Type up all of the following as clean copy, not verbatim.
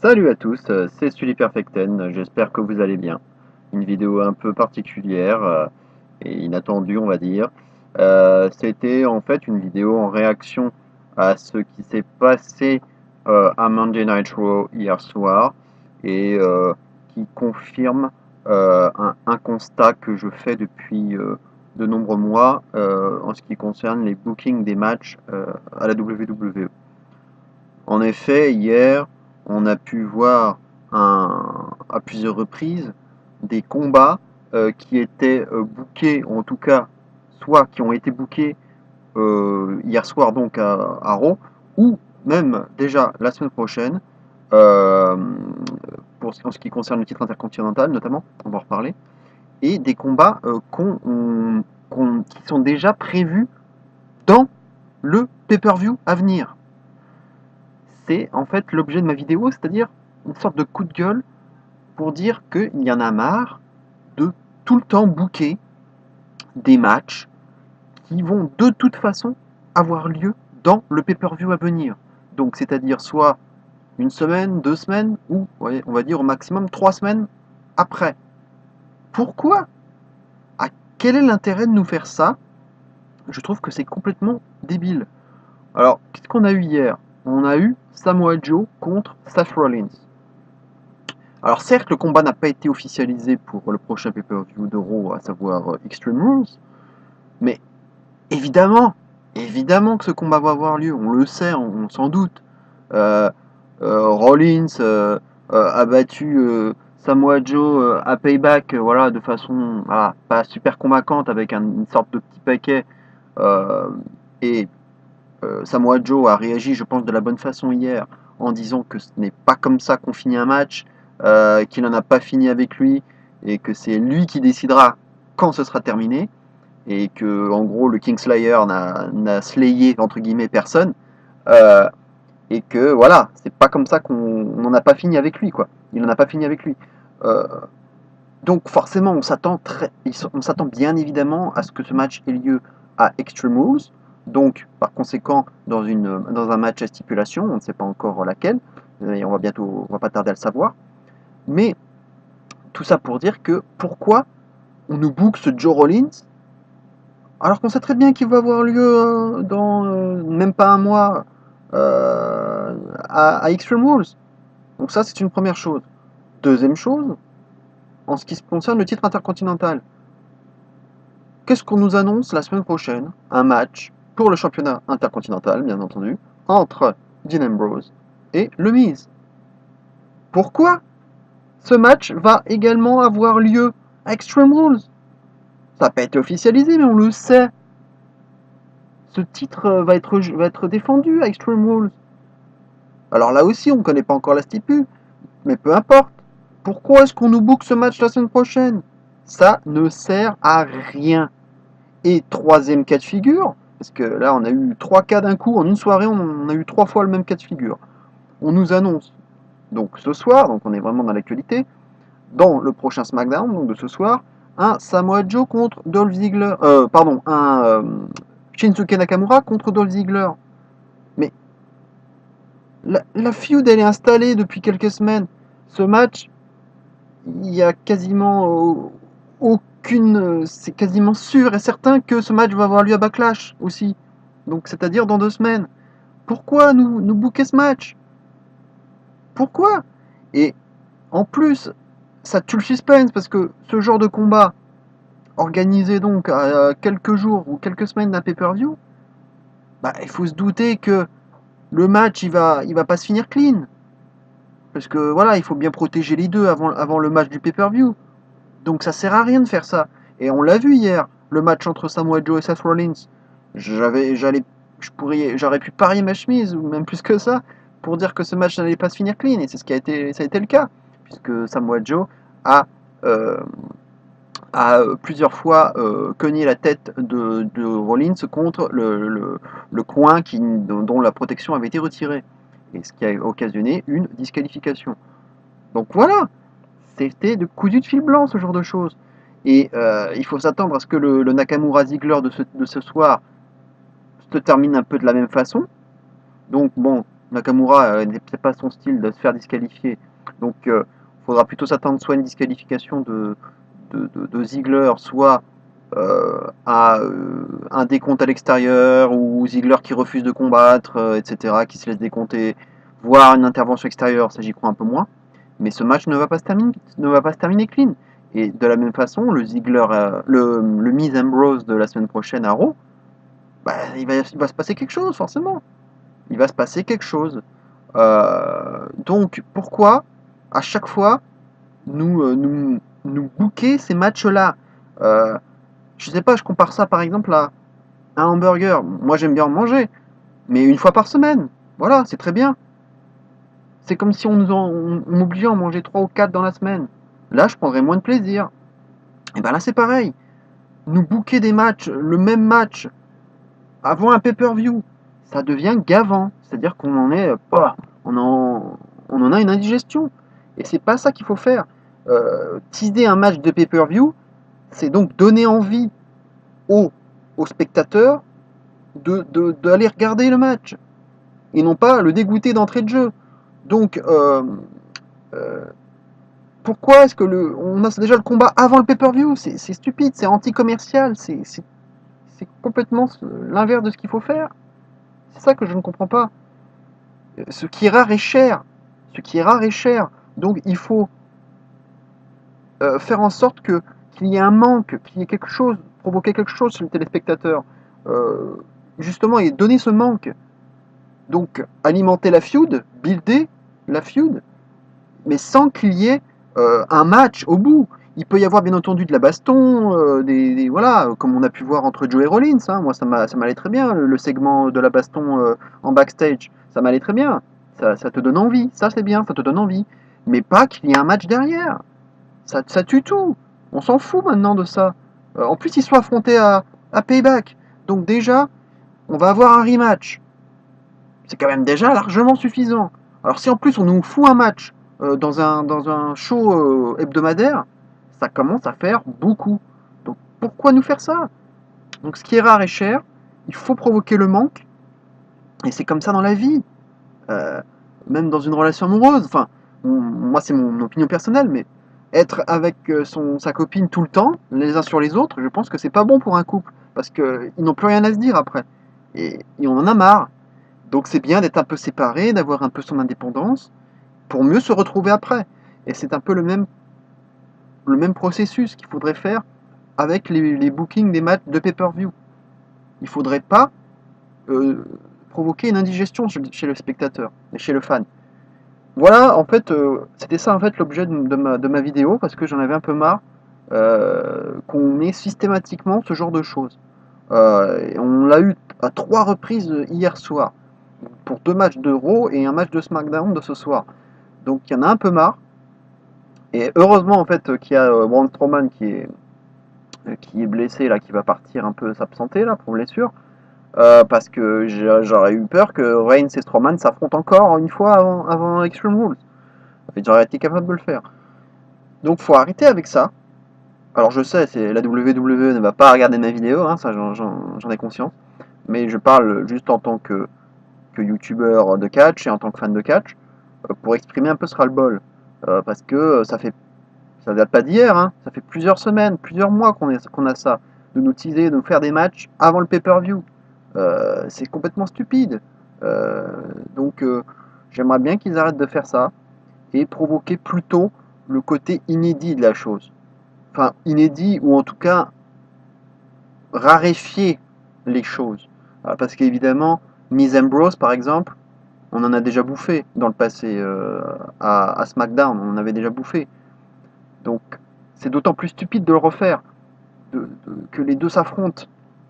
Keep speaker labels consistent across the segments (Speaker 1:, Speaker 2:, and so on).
Speaker 1: Salut à tous, c'est Sully Perfecten, j'espère que vous allez bien. Une vidéo un peu particulière et inattendue, on va dire. C'était en fait une vidéo en réaction à ce qui s'est passé à Monday Night Raw hier soir et qui confirme un constat que je fais depuis de nombreux mois en ce qui concerne les bookings des matchs à la WWE. En effet, hier, on a pu voir à plusieurs reprises des combats qui étaient bookés, ou en tout cas, soit qui ont été bookés hier soir donc à Raw, ou même déjà la semaine prochaine, euh, en ce qui concerne le titre intercontinental notamment, on va en reparler, et des combats qui sont déjà prévus dans le pay-per-view à venir. C'est en fait l'objet de ma vidéo, c'est-à-dire une sorte de coup de gueule pour dire qu'il y en a marre de tout le temps booker des matchs qui vont de toute façon avoir lieu dans le pay-per-view à venir. Donc c'est-à-dire soit une semaine, 2 semaines, ou on va dire au maximum 3 semaines après. Pourquoi? À Quel est l'intérêt de nous faire ça? Je trouve que c'est complètement débile. Alors, qu'est-ce qu'on a eu hier? On a eu Samoa Joe contre Seth Rollins. Alors certes, le combat n'a pas été officialisé pour le prochain pay-per-view d'Euro, à savoir Extreme Rules, mais évidemment, évidemment que ce combat va avoir lieu, on le sait, on s'en doute. Euh, Rollins a battu Samoa Joe à Payback, voilà, de façon voilà, pas super convaincante, avec une sorte de petit paquet, euh, et Samoa Joe a réagi, je pense, de la bonne façon hier, en disant que ce n'est pas comme ça qu'on finit un match, qu'il n'en a pas fini avec lui, et que c'est lui qui décidera quand ce sera terminé, et que, en gros, le Kingslayer n'a slayé, entre guillemets, personne, euh, et que, voilà, c'est pas comme ça qu'on n'en a pas fini avec lui, quoi. Il n'en a pas fini avec lui. Euh, donc, forcément, on s'attend bien évidemment à ce que ce match ait lieu à Extreme Rules. Donc, par conséquent, dans un match à stipulation, on ne sait pas encore laquelle, et on va pas tarder à le savoir. Mais tout ça pour dire que pourquoi on nous book ce Joe Rollins alors qu'on sait très bien qu'il va avoir lieu dans même pas un mois à Extreme Rules. Donc ça, c'est une première chose. Deuxième chose, en ce qui concerne le titre intercontinental. Qu'est-ce qu'on nous annonce la semaine prochaine? Un match pour le championnat intercontinental, bien entendu, entre Dean Ambrose et Le Miz. Pourquoi ce match va également avoir lieu à Extreme Rules? Ça n'a pas été officialisé, mais on le sait. Ce titre va être défendu à Extreme Rules. Alors là aussi, on ne connaît pas encore la stipu, mais peu importe. Pourquoi est-ce qu'on nous book ce match la semaine prochaine? Ça ne sert à rien. Et troisième cas de figure, parce que là on a eu 3 cas d'un coup, en une soirée on a eu 3 fois le même cas de figure. On nous annonce donc ce soir, donc on est vraiment dans l'actualité, dans le prochain SmackDown donc de ce soir, un Samoa Joe contre Dolph Ziggler, un Shinsuke Nakamura contre Dolph Ziggler. Mais la feud elle est installée depuis quelques semaines. Ce match, il y a quasiment aucune. C'est quasiment sûr et certain que ce match va avoir lieu à Backlash aussi. Donc c'est-à-dire dans 2 semaines. Pourquoi nous booker ce match? Pourquoi? Et en plus, ça tue le suspense parce que ce genre de combat organisé donc à quelques jours ou quelques semaines d'un pay-per-view, bah, il faut se douter que le match il va pas se finir clean. Parce que voilà, il faut bien protéger les deux avant le match du pay-per-view. Donc ça sert à rien de faire ça. Et on l'a vu hier, le match entre Samoa Joe et Seth Rollins. J'aurais pu parier ma chemise, ou même plus que ça, pour dire que ce match n'allait pas se finir clean. Et ça a été le cas, puisque Samoa Joe a, euh, a plusieurs fois cogné la tête de Rollins contre le coin dont la protection avait été retirée. Et ce qui a occasionné une disqualification. Donc voilà, c'était de cousu de fil blanc, ce genre de choses. Et il faut s'attendre à ce que le Nakamura Ziggler de ce soir se termine un peu de la même façon. Donc bon, Nakamura n'est peut-être pas son style de se faire disqualifier. Donc il faudra plutôt s'attendre soit à une disqualification de Ziggler, soit à un décompte à l'extérieur, ou Ziggler qui refuse de combattre, etc., qui se laisse décompter, voire une intervention extérieure, ça j'y crois un peu moins. Mais ce match ne va pas se terminer clean. Et de la même façon, le Ziggler, le Miz Ambrose de la semaine prochaine à Raw, bah, il va se passer quelque chose, forcément. Il va se passer quelque chose. Donc, pourquoi, à chaque fois, nous booker ces matchs-là? Je sais pas, je compare ça par exemple à un hamburger. Moi, j'aime bien en manger, mais une fois par semaine. Voilà, c'est très bien. C'est comme si on m'obligeait à en manger 3 ou 4 dans la semaine. Là, je prendrais moins de plaisir. Et ben là, c'est pareil. Nous booker des matchs, le même match, avant un pay-per-view, ça devient gavant. C'est-à-dire qu'on en est, on en a une indigestion. Et c'est pas ça qu'il faut faire. Teaser un match de pay-per-view, c'est donc donner envie aux, aux spectateurs d'aller regarder le match. Et non pas le dégoûter d'entrée de jeu. Donc, euh, pourquoi est-ce que on a déjà le combat avant le pay-per-view? C'est stupide, c'est anti-commercial, c'est complètement l'inverse de ce qu'il faut faire. C'est ça que je ne comprends pas. Ce qui est rare est cher. Ce qui est rare est cher. Donc il faut faire en sorte qu'il y ait un manque, qu'il y ait quelque chose, provoquer quelque chose chez le téléspectateur. Euh, Justement, et donner ce manque. Donc alimenter la feud, builder la feud, mais sans qu'il y ait un match au bout. Il peut y avoir bien entendu de la baston, voilà, comme on a pu voir entre Joe et Rollins. Hein. Moi, ça m'allait très bien, le segment de la baston en backstage. Ça m'allait très bien. Ça te donne envie. Ça, c'est bien, ça te donne envie. Mais pas qu'il y ait un match derrière. Ça tue tout. On s'en fout maintenant de ça. En plus, ils sont affrontés à Payback. Donc déjà, on va avoir un rematch. C'est quand même déjà largement suffisant. Alors si en plus on nous fout un match dans un show hebdomadaire, ça commence à faire beaucoup. Donc pourquoi nous faire ça? Donc ce qui est rare est cher, il faut provoquer le manque, et c'est comme ça dans la vie. Euh, Même dans une relation amoureuse, enfin, moi c'est mon opinion personnelle, mais être avec sa copine tout le temps, les uns sur les autres, je pense que c'est pas bon pour un couple, parce qu'ils n'ont plus rien à se dire après. Et on en a marre. Donc c'est bien d'être un peu séparé, d'avoir un peu son indépendance, pour mieux se retrouver après. Et c'est un peu le même processus qu'il faudrait faire avec les bookings des matchs de pay-per-view. Il ne faudrait pas euh, provoquer une indigestion chez le spectateur et chez le fan. Voilà, en fait, c'était ça en fait l'objet de ma vidéo, parce que j'en avais un peu marre qu'on met systématiquement ce genre de choses. Et on l'a eu à 3 reprises hier soir, pour 2 matchs de Raw et un match de SmackDown de ce soir. Donc il y en a un peu marre. Et heureusement en fait qu'il y a Braun Strowman qui est blessé là, qui va partir un peu s'absenter là pour blessure. Parce que j'aurais eu peur que Reigns et Strowman s'affrontent encore une fois avant Extreme Rules. J'aurais été capable de le faire. Donc faut arrêter avec ça. Alors je sais, la WWE ne va pas regarder ma vidéo, hein, ça j'en ai conscience. Mais je parle juste en tant que youtubeur de catch et en tant que fan de catch, pour exprimer un peu ce ras-le-bol. Parce que ça date pas d'hier, hein, ça fait plusieurs semaines, plusieurs mois qu'on a ça, de nous teaser, de nous faire des matchs avant le pay-per-view. C'est complètement stupide. Euh, donc j'aimerais bien qu'ils arrêtent de faire ça et provoquer plutôt le côté inédit de la chose. Enfin, inédit, ou en tout cas raréfier les choses. Parce qu'évidemment, Miz Ambrose par exemple, on en a déjà bouffé dans le passé à SmackDown, on en avait déjà bouffé. Donc c'est d'autant plus stupide de le refaire, que les deux s'affrontent,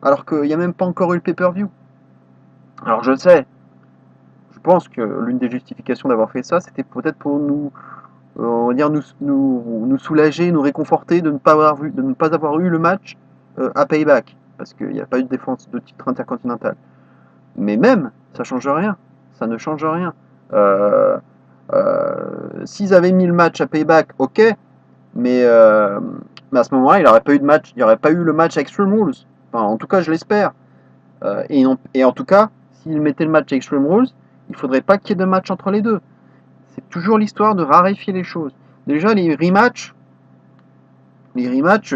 Speaker 1: alors qu'il n'y a même pas encore eu le pay-per-view. Alors je sais, je pense que l'une des justifications d'avoir fait ça, c'était peut-être pour on va dire nous soulager, nous réconforter de ne pas avoir eu le match à Payback, parce qu'il n'y a pas eu de défense de titre intercontinental. Mais même, ça change rien, ça ne change rien. Euh, S'ils avaient mis le match à Payback, ok, mais à ce moment-là, il n'y aurait pas eu de match, il n'y aurait pas eu le match à Extreme Rules. Enfin, en tout cas, je l'espère. Et en tout cas, s'ils mettaient le match à Extreme Rules, Il faudrait pas qu'il y ait de match entre les deux. C'est toujours l'histoire de raréfier les choses. Déjà,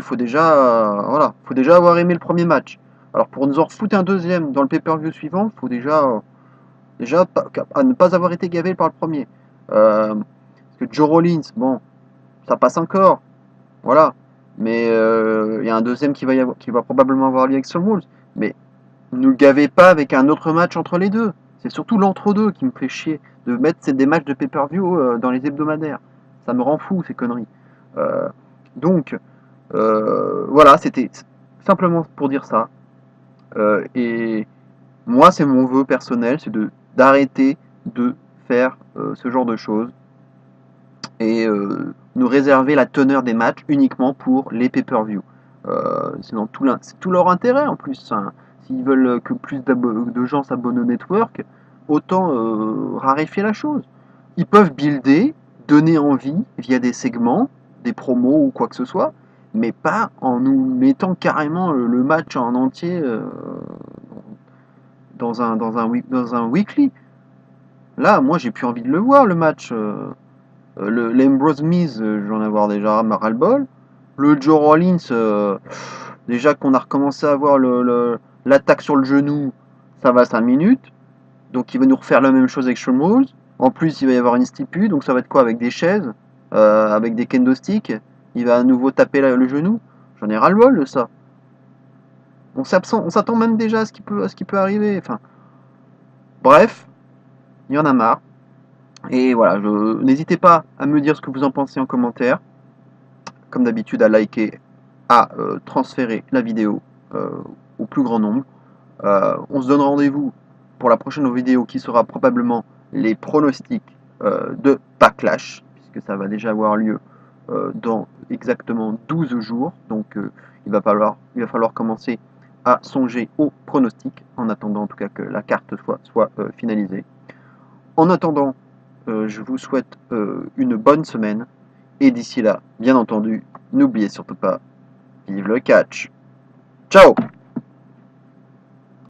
Speaker 1: faut déjà, voilà, faut déjà avoir aimé le premier match. Alors pour nous en refoutre un deuxième dans le pay-per-view suivant, faut déjà à ne pas avoir été gavé par le premier. Parce que Joe Rollins, bon, ça passe encore, voilà. Mais il y a un deuxième qui va probablement avoir lieu avec Extreme Rules. Mais ne le gavez pas avec un autre match entre les deux. C'est surtout l'entre-deux qui me fait chier. De mettre des matchs de pay-per-view dans les hebdomadaires. Ça me rend fou, ces conneries. Euh, donc, voilà, c'était simplement pour dire ça. Et moi, c'est mon vœu personnel, c'est d'arrêter de faire ce genre de choses et nous réserver la teneur des matchs uniquement pour les pay-per-view. C'est tout leur intérêt en plus. Hein. S'ils veulent que plus de gens s'abonnent au network, autant raréfier la chose. Ils peuvent builder, donner envie via des segments, des promos ou quoi que ce soit, mais pas en nous mettant carrément le match en entier dans un weekly. Là, moi, j'ai plus envie de le voir, le match. L'Ambrose Miz, j'en ai avoir déjà ras-le-bol. Le Joe Rollins, déjà qu'on a recommencé à voir l'attaque sur le genou, ça va 5 minutes. Donc il va nous refaire la même chose avec Extreme Rules. En plus, il va y avoir une stipu, donc ça va être quoi? Avec des chaises, avec des kendo sticks. Il va à nouveau taper le genou. J'en ai ras-le-bol de ça. On s'attend même déjà à ce qui peut arriver. Enfin, bref, il y en a marre. Et voilà, n'hésitez pas à me dire ce que vous en pensez en commentaire. Comme d'habitude, à liker, à transférer la vidéo au plus grand nombre. On se donne rendez-vous pour la prochaine vidéo qui sera probablement les pronostics de Backlash, puisque ça va déjà avoir lieu dans exactement 12 jours. Donc il va falloir commencer à songer aux pronostics, en attendant en tout cas que la carte soit finalisée. En attendant, je vous souhaite une bonne semaine, et d'ici là, bien entendu, n'oubliez surtout pas, vive le catch. Ciao!